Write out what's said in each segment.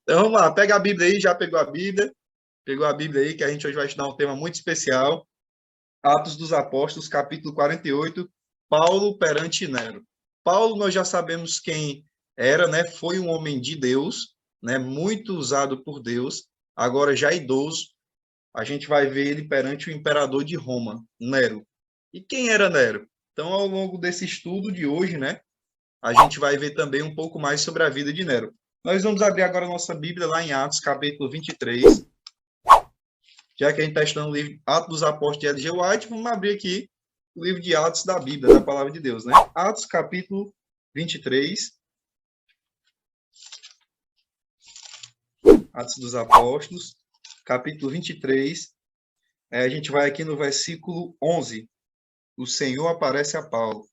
Então vamos lá, pega a Bíblia aí, já pegou a Bíblia? Pegou a Bíblia aí, que a gente hoje vai estudar um tema muito especial. Atos dos Apóstolos, capítulo 48, Paulo perante Nero. Paulo, nós já sabemos quem era, né? Foi um homem de Deus, né? Muito usado por Deus, agora já idoso. A gente vai ver ele perante o imperador de Roma, Nero. E quem era Nero? Então, ao longo desse estudo de hoje, né? A gente vai ver também um pouco mais sobre a vida de Nero. Nós vamos abrir agora a nossa Bíblia lá em Atos, capítulo 23. Já que a gente está estudando o livro Atos dos Apóstolos de L.G. White, vamos abrir aqui o livro de Atos da Bíblia, da Palavra de Deus, né? Atos, capítulo 23. Atos dos Apóstolos, capítulo 23. A gente vai aqui no versículo 11. O Senhor aparece a Paulo.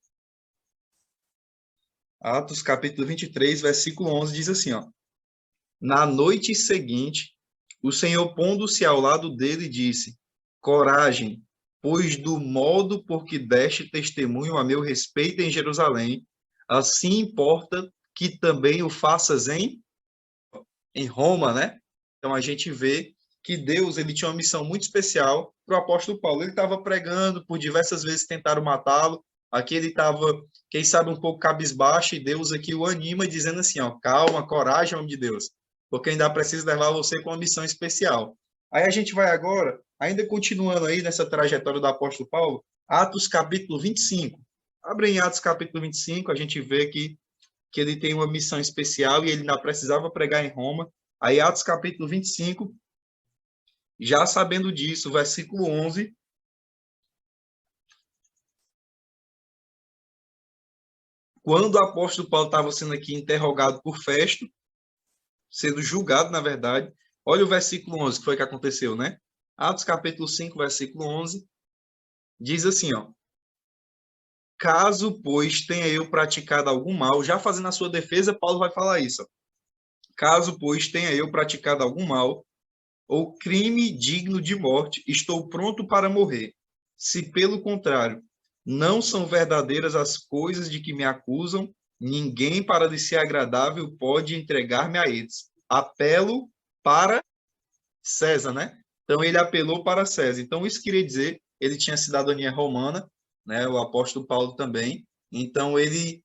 Atos, capítulo 23, versículo 11, diz assim, ó. Na noite seguinte, o Senhor, pondo-se ao lado dele, disse: Coragem, pois do modo por que deste testemunho a meu respeito em Jerusalém, assim importa que também o faças em Roma, né? Então a gente vê que Deus ele tinha uma missão muito especial para o apóstolo Paulo. Ele estava pregando, por diversas vezes tentaram matá-lo. Aqui ele estava, quem sabe, um pouco cabisbaixo, e Deus aqui o anima, dizendo assim, ó, calma, coragem, homem de Deus, porque ainda precisa levar você com uma missão especial. Aí a gente vai agora, ainda continuando aí nessa trajetória do apóstolo Paulo, Atos capítulo 25. Abre em Atos capítulo 25, a gente vê que ele tem uma missão especial e ele ainda precisava pregar em Roma. Aí, Atos capítulo 25, já sabendo disso, versículo 11. Quando o apóstolo Paulo estava sendo aqui interrogado por Festo, sendo julgado, na verdade, olha o versículo 11, que foi que aconteceu, né? Atos capítulo 5, versículo 11, diz assim, ó. Caso, pois, tenha eu praticado algum mal, já fazendo a sua defesa, Paulo vai falar isso, ó. Caso, pois, tenha eu praticado algum mal, ou crime digno de morte, estou pronto para morrer. Se, pelo contrário, não são verdadeiras as coisas de que me acusam, ninguém, para lhe ser agradável, pode entregar-me a eles. Apelo para César, né? Então, ele apelou para César. Então, isso queria dizer, ele tinha cidadania romana, né? O apóstolo Paulo também. Então, ele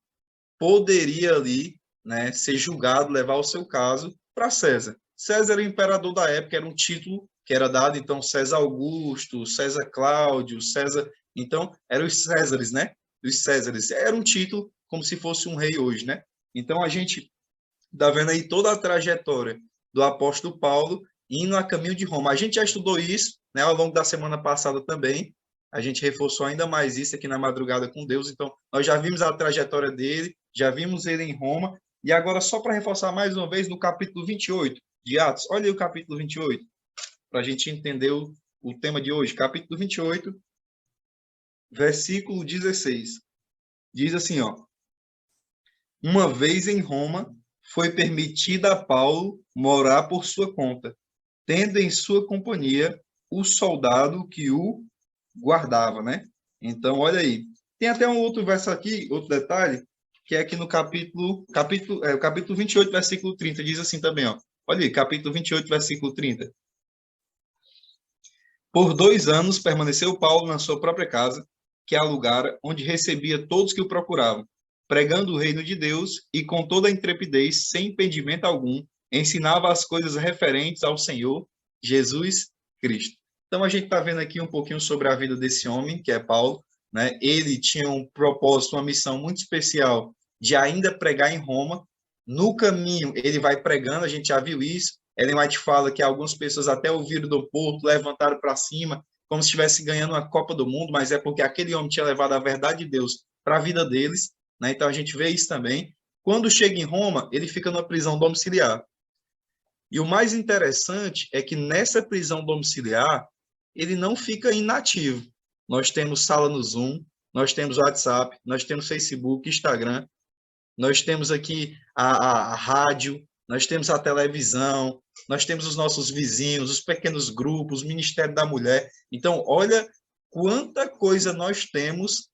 poderia ali, né, ser julgado, levar o seu caso para César. César era o imperador da época, era um título que era dado, então, César Augusto, César Cláudio, César... Então, eram os Césares, né? Os Césares. Era um título como se fosse um rei hoje, né? Então, a gente está vendo aí toda a trajetória do apóstolo Paulo indo a caminho de Roma. A gente já estudou isso, né, ao longo da semana passada também. A gente reforçou ainda mais isso aqui na Madrugada com Deus. Então, nós já vimos a trajetória dele, já vimos ele em Roma. E agora, só para reforçar mais uma vez, no capítulo 28 de Atos. Olha aí o capítulo 28, para a gente entender o tema de hoje. Capítulo 28, versículo 16. Diz assim, ó. Uma vez em Roma, foi permitida a Paulo morar por sua conta, tendo em sua companhia o soldado que o guardava, né? Então, olha aí. Tem até um outro verso aqui, outro detalhe, que é aqui no o capítulo 28, versículo 30, diz assim também, ó. Olha aí, capítulo 28, versículo 30. Por 2 anos permaneceu Paulo na sua própria casa, que alugara, onde recebia todos que o procuravam, pregando o reino de Deus e com toda a intrepidez, sem impedimento algum, ensinava as coisas referentes ao Senhor Jesus Cristo. Então a gente está vendo aqui um pouquinho sobre a vida desse homem, que é Paulo, né? Ele tinha um propósito, uma missão muito especial de ainda pregar em Roma. No caminho, ele vai pregando, a gente já viu isso. Ellen White fala que algumas pessoas até ouviram do porto, levantaram para cima, como se estivesse ganhando uma Copa do Mundo, mas é porque aquele homem tinha levado a verdade de Deus para a vida deles, né? Então a gente vê isso também. Quando chega em Roma, ele fica numa prisão domiciliar. E o mais interessante é que nessa prisão domiciliar, ele não fica inativo. Nós temos sala no Zoom, nós temos WhatsApp, nós temos Facebook, Instagram, nós temos aqui a rádio, nós temos a televisão, nós temos os nossos vizinhos, os pequenos grupos, o Ministério da Mulher. Então, olha quanta coisa nós temos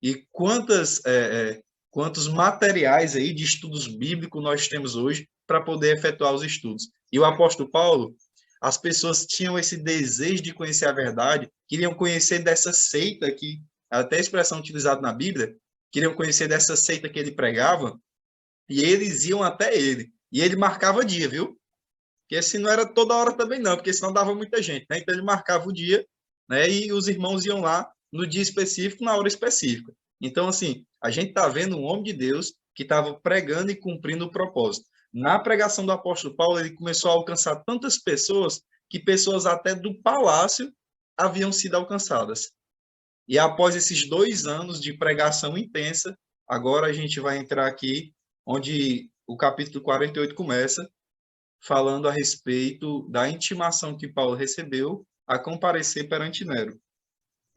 e quantos materiais aí de estudos bíblicos nós temos hoje para poder efetuar os estudos. E o apóstolo Paulo, as pessoas tinham esse desejo de conhecer a verdade, queriam conhecer dessa seita que, até a expressão utilizada na Bíblia, queriam conhecer dessa seita que ele pregava, e eles iam até ele. E ele marcava dia, viu? Porque assim não era toda hora também não, porque senão dava muita gente, né? Então ele marcava o dia, né? E os irmãos iam lá no dia específico, na hora específica. Então, assim, a gente está vendo um homem de Deus que estava pregando e cumprindo o propósito. Na pregação do apóstolo Paulo, ele começou a alcançar tantas pessoas que pessoas até do palácio haviam sido alcançadas. E após esses 2 anos de pregação intensa, agora a gente vai entrar aqui, onde o capítulo 48 começa, falando a respeito da intimação que Paulo recebeu a comparecer perante Nero.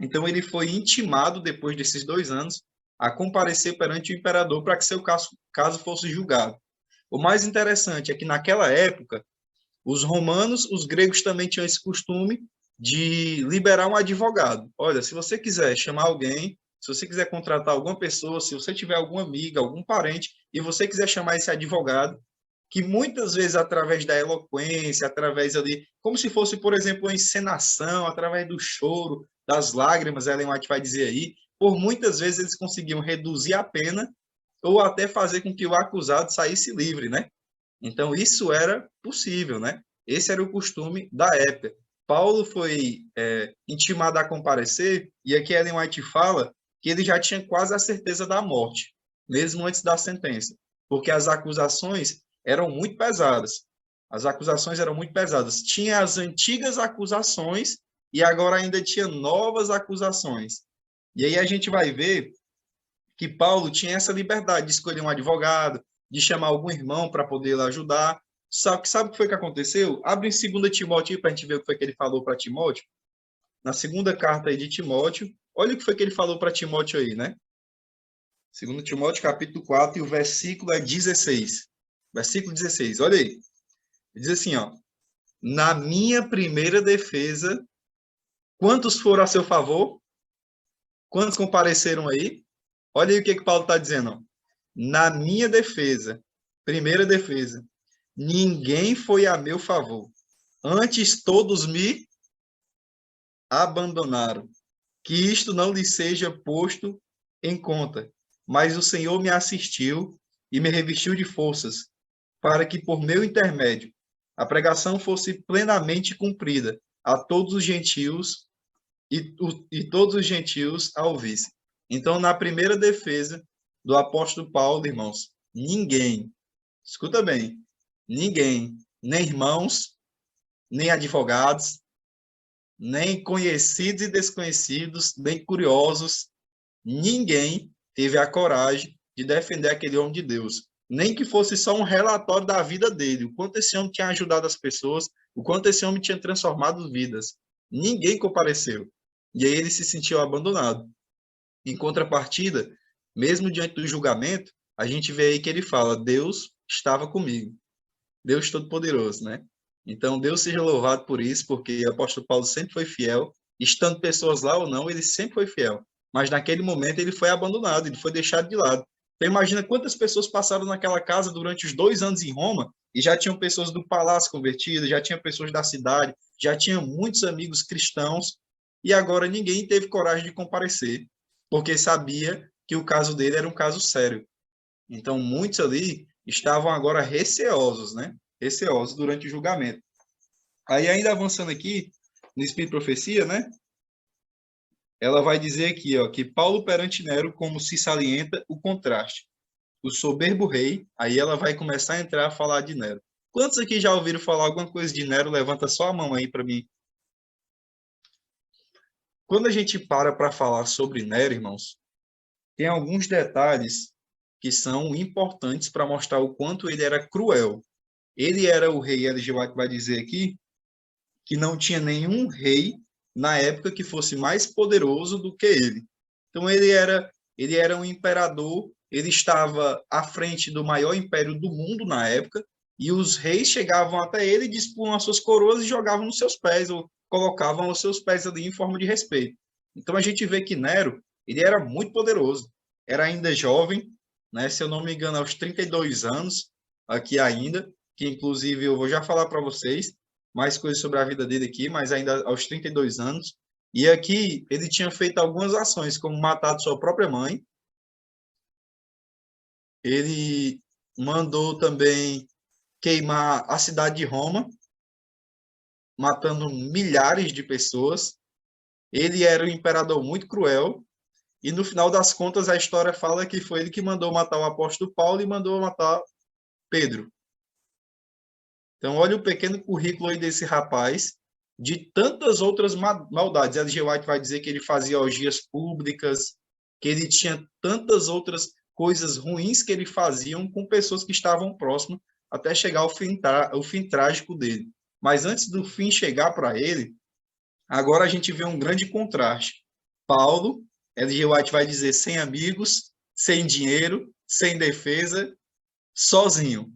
Então, ele foi intimado, depois desses 2 anos, a comparecer perante o imperador para que seu caso fosse julgado. O mais interessante é que, naquela época, os romanos, os gregos também tinham esse costume de liberar um advogado. Olha, se você quiser chamar alguém, se você quiser contratar alguma pessoa, se você tiver alguma amiga, algum parente, e você quiser chamar esse advogado, que muitas vezes através da eloquência, através ali, como se fosse, por exemplo, uma encenação, através do choro, das lágrimas, Ellen White vai dizer aí, por muitas vezes eles conseguiam reduzir a pena ou até fazer com que o acusado saísse livre, né? Então isso era possível, né? Esse era o costume da época. Paulo foi intimado a comparecer e aqui Ellen White fala que ele já tinha quase a certeza da morte, mesmo antes da sentença, porque as acusações eram muito pesadas. As acusações eram muito pesadas. Tinha as antigas acusações e agora ainda tinha novas acusações. E aí a gente vai ver que Paulo tinha essa liberdade de escolher um advogado, de chamar algum irmão para poder ajudar. Sabe o que foi que aconteceu? Abre em 2 Timóteo para a gente ver o que foi que ele falou para Timóteo. Na segunda carta aí de Timóteo, olha o que foi que ele falou para Timóteo aí, né? 2 Timóteo, capítulo 4, e o versículo é 16. Versículo 16, olha aí. Ele diz assim, ó. Na minha primeira defesa, quantos foram a seu favor? Quantos compareceram aí? Olha aí o que Paulo está dizendo. Ó. Na minha defesa, primeira defesa, ninguém foi a meu favor. Antes todos me abandonaram. Que isto não lhe seja posto em conta. Mas o Senhor me assistiu e me revestiu de forças, para que por meu intermédio a pregação fosse plenamente cumprida a todos os gentios e todos os gentios a ouvissem. Então, na primeira defesa do apóstolo Paulo, irmãos, ninguém, escuta bem, ninguém, nem irmãos, nem advogados, nem conhecidos e desconhecidos, nem curiosos, ninguém teve a coragem de defender aquele homem de Deus. Nem que fosse só um relatório da vida dele, o quanto esse homem tinha ajudado as pessoas, o quanto esse homem tinha transformado vidas. Ninguém compareceu. E aí ele se sentiu abandonado. Em contrapartida, mesmo diante do julgamento, a gente vê aí que ele fala, Deus estava comigo. Deus Todo-Poderoso, né? Então, Deus seja louvado por isso, porque o apóstolo Paulo sempre foi fiel, estando pessoas lá ou não, ele sempre foi fiel. Mas naquele momento ele foi abandonado, ele foi deixado de lado. Então, imagina quantas pessoas passaram naquela casa durante os 2 anos em Roma e já tinham pessoas do palácio convertidas, já tinham pessoas da cidade, já tinham muitos amigos cristãos e agora ninguém teve coragem de comparecer, porque sabia que o caso dele era um caso sério. Então, muitos ali estavam agora receosos, né? Receosos durante o julgamento. Aí, ainda avançando aqui, no Espírito de Profecia, né? Ela vai dizer aqui, ó, que Paulo perante Nero, como se salienta o contraste. O soberbo rei, aí ela vai começar a entrar a falar de Nero. Quantos aqui já ouviram falar alguma coisa de Nero? Levanta só a mão aí para mim. Quando a gente para falar sobre Nero, irmãos, tem alguns detalhes que são importantes para mostrar o quanto ele era cruel. Ele era o rei, L.G. White vai dizer aqui, que não tinha nenhum rei na época que fosse mais poderoso do que ele. Então ele era um imperador, ele estava à frente do maior império do mundo na época, e os reis chegavam até ele, dispunham as suas coroas e jogavam nos seus pés, ou colocavam os seus pés ali em forma de respeito. Então a gente vê que Nero, ele era muito poderoso, era ainda jovem, né? Se eu não me engano, aos 32 anos, aqui ainda, que inclusive eu vou já falar para vocês mais coisas sobre a vida dele aqui, mas ainda aos 32 anos. E aqui ele tinha feito algumas ações, como matado sua própria mãe. Ele mandou também queimar a cidade de Roma, matando milhares de pessoas. Ele era um imperador muito cruel. E no final das contas, a história fala que foi ele que mandou matar o apóstolo Paulo e mandou matar Pedro. Então, olha o pequeno currículo aí desse rapaz, de tantas outras maldades. L.G. White vai dizer que ele fazia orgias públicas, que ele tinha tantas outras coisas ruins que ele fazia com pessoas que estavam próximas, até chegar ao fim trágico dele. Mas antes do fim chegar para ele, agora a gente vê um grande contraste. Paulo, L.G. White vai dizer, sem amigos, sem dinheiro, sem defesa, sozinho.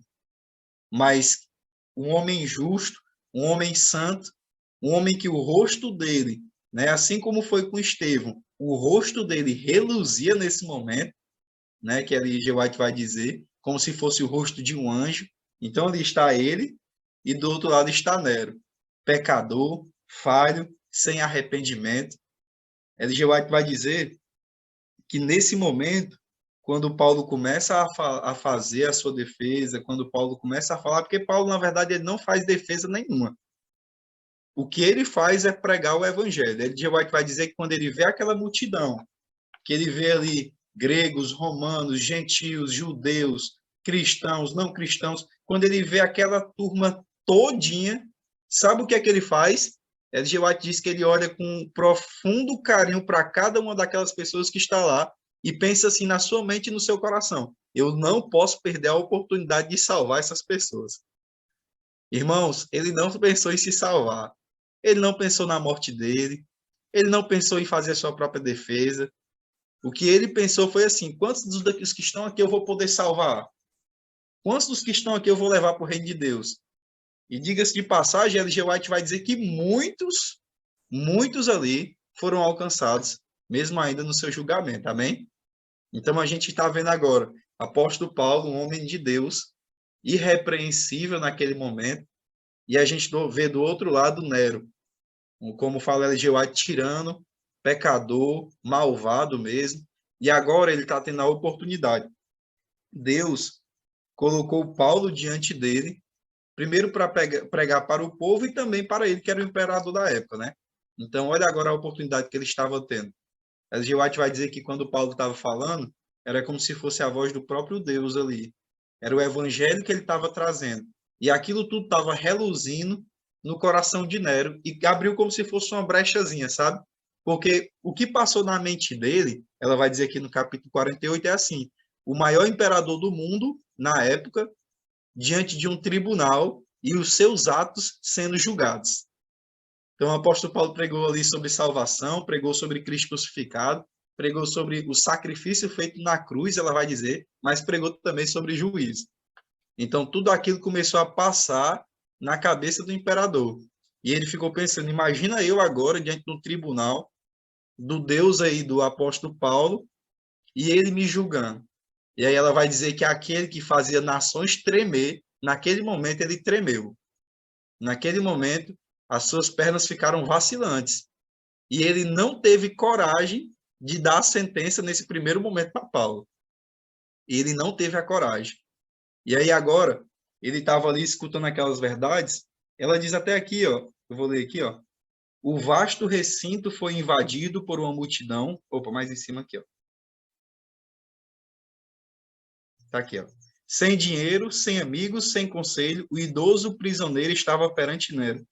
Mas um homem justo, um homem santo, um homem que o rosto dele, né, assim como foi com Estevão, o rosto dele reluzia nesse momento, né, que L.G. White vai dizer, como se fosse o rosto de um anjo. Então ali está ele, e do outro lado está Nero, pecador, falho, sem arrependimento. L.G. White vai dizer que nesse momento, quando Paulo começa a fazer a sua defesa, quando Paulo começa a falar, porque Paulo, na verdade, ele não faz defesa nenhuma. O que ele faz é pregar o evangelho. L.G. White vai dizer que quando ele vê aquela multidão, que ele vê ali gregos, romanos, gentios, judeus, cristãos, não cristãos, quando ele vê aquela turma todinha, sabe o que é que ele faz? L.G. White diz que ele olha com um profundo carinho para cada uma daquelas pessoas que está lá e pensa assim na sua mente e no seu coração: eu não posso perder a oportunidade de salvar essas pessoas. Irmãos, ele não pensou em se salvar. Ele não pensou na morte dele. Ele não pensou em fazer a sua própria defesa. O que ele pensou foi assim: quantos dos que estão aqui eu vou poder salvar? Quantos dos que estão aqui eu vou levar para o reino de Deus? E diga-se de passagem, L.G. White vai dizer que muitos ali foram alcançados, mesmo ainda no seu julgamento, amém? Então a gente está vendo agora, apóstolo Paulo, um homem de Deus, irrepreensível naquele momento, e a gente vê do outro lado Nero, como fala L.G. White, tirano, pecador, malvado mesmo, e agora ele está tendo a oportunidade. Deus colocou Paulo diante dele, primeiro para pregar para o povo e também para ele, que era o imperador da época, né? Então, olha agora a oportunidade que ele estava tendo. L.G. White vai dizer que quando Paulo estava falando, era como se fosse a voz do próprio Deus ali. Era o evangelho que ele estava trazendo. E aquilo tudo estava reluzindo no coração de Nero e abriu como se fosse uma brechazinha, sabe? Porque o que passou na mente dele, ela vai dizer aqui no capítulo 48, é assim: o maior imperador do mundo, na época, diante de um tribunal e os seus atos sendo julgados. Então, o apóstolo Paulo pregou ali sobre salvação, pregou sobre Cristo crucificado, pregou sobre o sacrifício feito na cruz, ela vai dizer, mas pregou também sobre juízo. Então, tudo aquilo começou a passar na cabeça do imperador. E ele ficou pensando: imagina eu agora diante do tribunal, do Deus aí do apóstolo Paulo, e ele me julgando. E aí ela vai dizer que aquele que fazia nações tremer, naquele momento ele tremeu. Naquele momento, as suas pernas ficaram vacilantes. E ele não teve coragem de dar a sentença nesse primeiro momento para Paulo. Ele não teve a coragem. E aí agora, ele estava ali escutando aquelas verdades. Ela diz até aqui, ó, eu vou ler aqui, ó. O vasto recinto foi invadido por uma multidão. Opa, mais em cima aqui, ó. Tá aqui, ó. Sem dinheiro, sem amigos, sem conselho, o idoso prisioneiro estava perante Nero,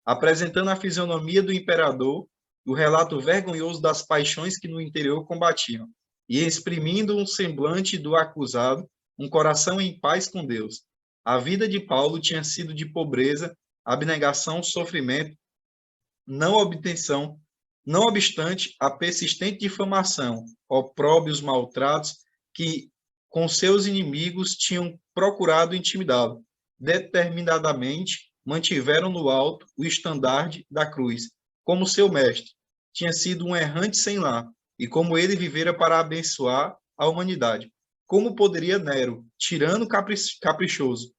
apresentando a fisionomia do imperador, o relato vergonhoso das paixões que no interior combatiam, e exprimindo um semblante do acusado, um coração em paz com Deus. A vida de Paulo tinha sido de pobreza, abnegação, sofrimento, não obtenção, não obstante a persistente difamação, opróbrios, maltratos, que com seus inimigos tinham procurado intimidá-lo. Determinadamente mantiveram no alto o estandarte da cruz, como seu mestre. Tinha sido um errante sem lar, e como ele vivera para abençoar a humanidade. Como poderia Nero, tirano caprichoso,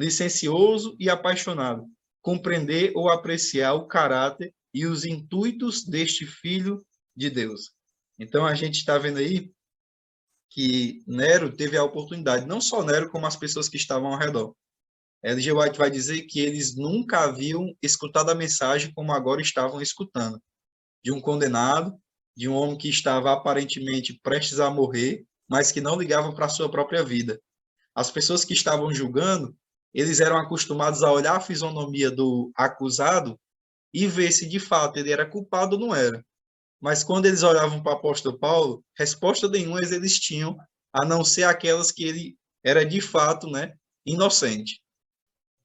licencioso e apaixonado, compreender ou apreciar o caráter e os intuitos deste Filho de Deus. Então, a gente está vendo aí que Nero teve a oportunidade, não só Nero, como as pessoas que estavam ao redor. L.G. White vai dizer que eles nunca haviam escutado a mensagem como agora estavam escutando, de um condenado, de um homem que estava aparentemente prestes a morrer, mas que não ligava para a sua própria vida. As pessoas que estavam julgando, eles eram acostumados a olhar a fisionomia do acusado e ver se de fato ele era culpado ou não era. Mas quando eles olhavam para o apóstolo Paulo, resposta nenhuma eles tinham, a não ser aquelas que ele era de fato, né, inocente.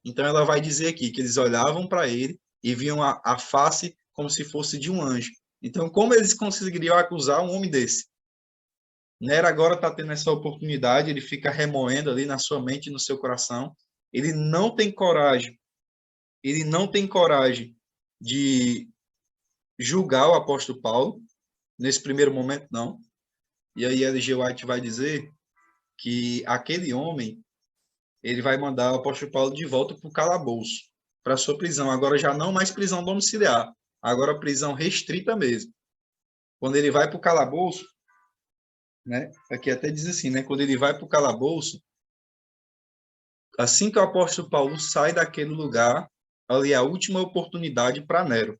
Então ela vai dizer aqui que eles olhavam para ele e viam a face como se fosse de um anjo. Então, como eles conseguiriam acusar um homem desse? Nero agora está tendo essa oportunidade, ele fica remoendo ali na sua mente e no seu coração. Ele não tem coragem de julgar o apóstolo Paulo, nesse primeiro momento não. E aí L.G. White vai dizer que aquele homem, ele vai mandar o apóstolo Paulo de volta para o calabouço, para a sua prisão. Agora já não mais prisão domiciliar, agora prisão restrita mesmo. Quando ele vai para o calabouço, né? Aqui até diz assim, né? Quando ele vai para o calabouço, assim que o apóstolo Paulo sai daquele lugar, ali é a última oportunidade para Nero.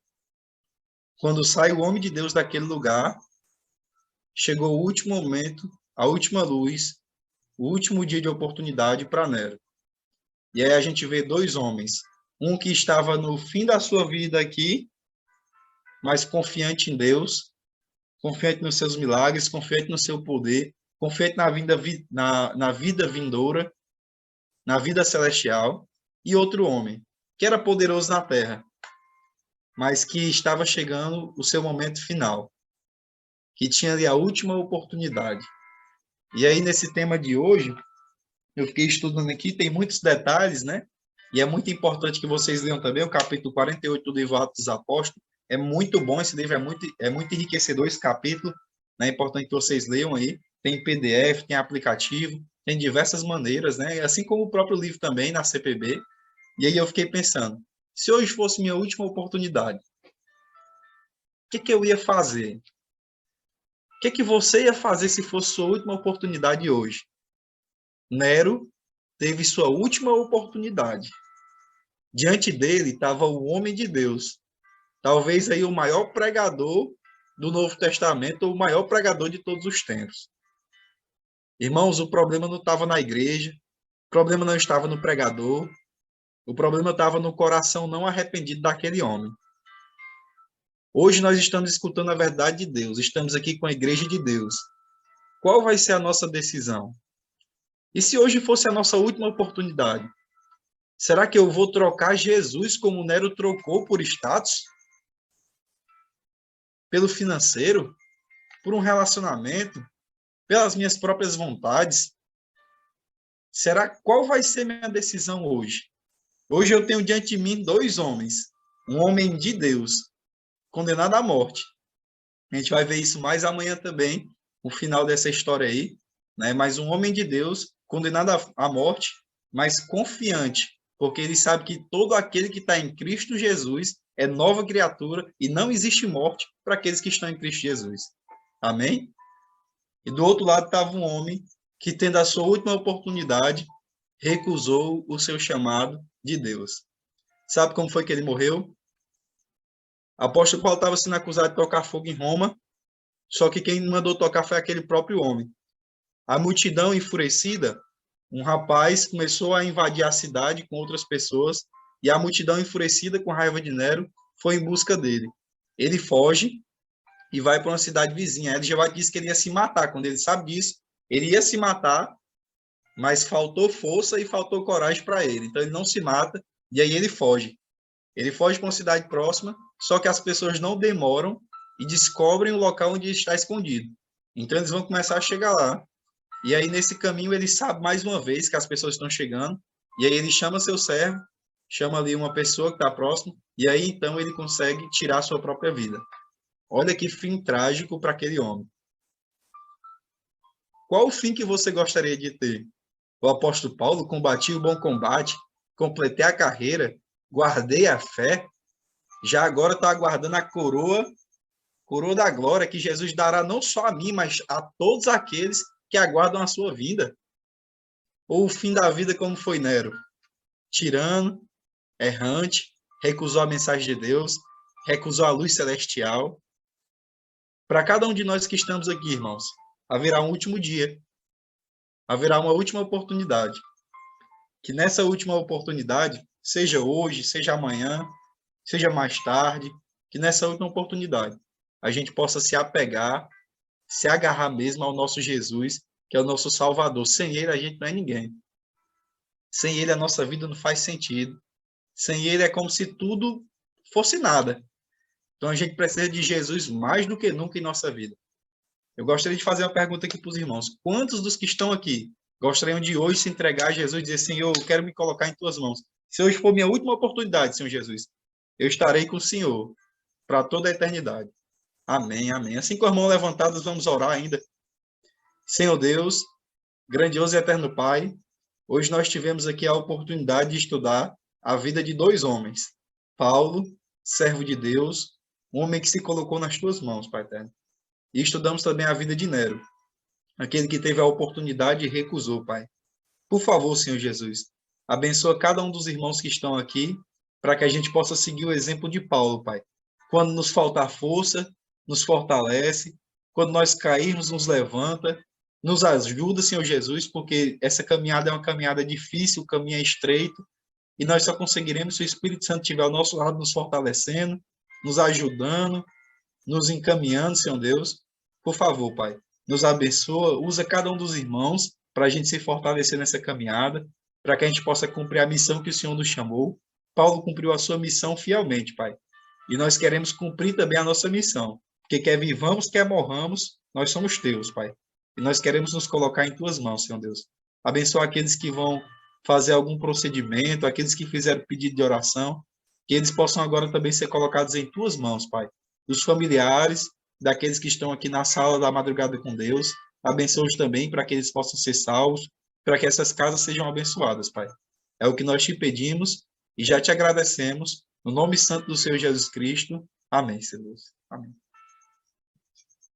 Quando sai o homem de Deus daquele lugar, chegou o último momento, a última luz, o último dia de oportunidade para Nero. E aí a gente vê dois homens, um que estava no fim da sua vida aqui, mas confiante em Deus, confiante nos seus milagres, confiante no seu poder, confiante na vida vindoura, na vida celestial, e outro homem, que era poderoso na terra, mas que estava chegando o seu momento final, que tinha ali a última oportunidade. E aí, nesse tema de hoje, eu fiquei estudando aqui, tem muitos detalhes, né? E é muito importante que vocês leiam também o capítulo 48 do livro Atos dos Apóstolos. É muito bom, esse livro é muito enriquecedor, esse capítulo. Né? É importante que vocês leiam aí. Tem PDF, tem aplicativo, tem diversas maneiras, né? Assim como o próprio livro também, na CPB. E aí eu fiquei pensando, se hoje fosse minha última oportunidade, o que eu ia fazer? O que você ia fazer se fosse sua última oportunidade hoje? Nero teve sua última oportunidade. Diante dele estava o homem de Deus, talvez aí o maior pregador do Novo Testamento, ou o maior pregador de todos os tempos. Irmãos, o problema não estava na igreja, o problema não estava no pregador, o problema estava no coração não arrependido daquele homem. Hoje nós estamos escutando a verdade de Deus, estamos aqui com a igreja de Deus. Qual vai ser a nossa decisão? E se hoje fosse a nossa última oportunidade? Será que eu vou trocar Jesus como Nero trocou por status? Pelo financeiro? Por um relacionamento? Pelas minhas próprias vontades? Qual vai ser minha decisão hoje? Hoje eu tenho diante de mim dois homens. Um homem de Deus, condenado à morte. A gente vai ver isso mais amanhã também, o final dessa história aí. Né? Mas um homem de Deus, condenado à morte, mas confiante, porque ele sabe que todo aquele que está em Cristo Jesus é nova criatura e não existe morte para aqueles que estão em Cristo Jesus. Amém? E do outro lado estava um homem que, tendo a sua última oportunidade, recusou o seu chamado de Deus. Sabe como foi que ele morreu? O apóstolo Paulo estava sendo acusado de tocar fogo em Roma, só que quem mandou tocar foi aquele próprio homem. A multidão enfurecida, um rapaz começou a invadir a cidade com outras pessoas, e a multidão enfurecida com raiva de Nero foi em busca dele. Ele foge e vai para uma cidade vizinha. Ele já disse que ele ia se matar. Quando ele sabe disso, ele ia se matar, mas faltou força e faltou coragem para ele. Então ele não se mata, e aí ele foge. Ele foge para uma cidade próxima, só que as pessoas não demoram e descobrem o local onde ele está escondido. Então eles vão começar a chegar lá. E aí, nesse caminho, ele sabe mais uma vez que as pessoas estão chegando. E aí ele chama seu servo, chama ali uma pessoa que está próximo. E aí, então, ele consegue tirar a sua própria vida. Olha que fim trágico para aquele homem. Qual o fim que você gostaria de ter? O apóstolo Paulo combatia o bom combate, completei a carreira, guardei a fé, já agora estou aguardando a coroa da glória que Jesus dará não só a mim, mas a todos aqueles que aguardam a sua vinda. Ou o fim da vida como foi Nero? Tirano, errante, recusou a mensagem de Deus, recusou a luz celestial. Para cada um de nós que estamos aqui, irmãos, haverá um último dia, haverá uma última oportunidade. Que nessa última oportunidade, seja hoje, seja amanhã, seja mais tarde, que nessa última oportunidade a gente possa se apegar, se agarrar mesmo ao nosso Jesus, que é o nosso Salvador. Sem ele a gente não é ninguém. Sem ele a nossa vida não faz sentido. Sem ele é como se tudo fosse nada. Então a gente precisa de Jesus mais do que nunca em nossa vida. Eu gostaria de fazer uma pergunta aqui para os irmãos. Quantos dos que estão aqui gostariam de hoje se entregar a Jesus e dizer, Senhor, eu quero me colocar em tuas mãos. Se hoje for minha última oportunidade, Senhor Jesus, eu estarei com o Senhor para toda a eternidade. Amém, amém. Assim com as mãos levantadas, vamos orar ainda. Senhor Deus, grandioso e eterno Pai, hoje nós tivemos aqui a oportunidade de estudar a vida de dois homens. Paulo, servo de Deus, um homem que se colocou nas tuas mãos, Pai eterno. E estudamos também a vida de Nero, aquele que teve a oportunidade e recusou, Pai. Por favor, Senhor Jesus, abençoa cada um dos irmãos que estão aqui, para que a gente possa seguir o exemplo de Paulo, Pai. Quando nos faltar força, nos fortalece. Quando nós cairmos, nos levanta. Nos ajuda, Senhor Jesus, porque essa caminhada é uma caminhada difícil, o caminho é estreito, e nós só conseguiremos se o Espírito Santo estiver ao nosso lado, nos fortalecendo, nos ajudando, nos encaminhando, Senhor Deus. Por favor, Pai, nos abençoa, usa cada um dos irmãos para a gente se fortalecer nessa caminhada, para que a gente possa cumprir a missão que o Senhor nos chamou. Paulo cumpriu a sua missão fielmente, Pai. E nós queremos cumprir também a nossa missão, porque quer vivamos, quer morramos, nós somos teus, Pai. E nós queremos nos colocar em tuas mãos, Senhor Deus. Abençoa aqueles que vão fazer algum procedimento, aqueles que fizeram pedido de oração, que eles possam agora também ser colocados em tuas mãos, Pai. Dos familiares, daqueles que estão aqui na sala da madrugada com Deus. Abençoa-os também para que eles possam ser salvos, para que essas casas sejam abençoadas, Pai. É o que nós te pedimos e já te agradecemos. No nome santo do Senhor Jesus Cristo. Amém, Senhor. Amém.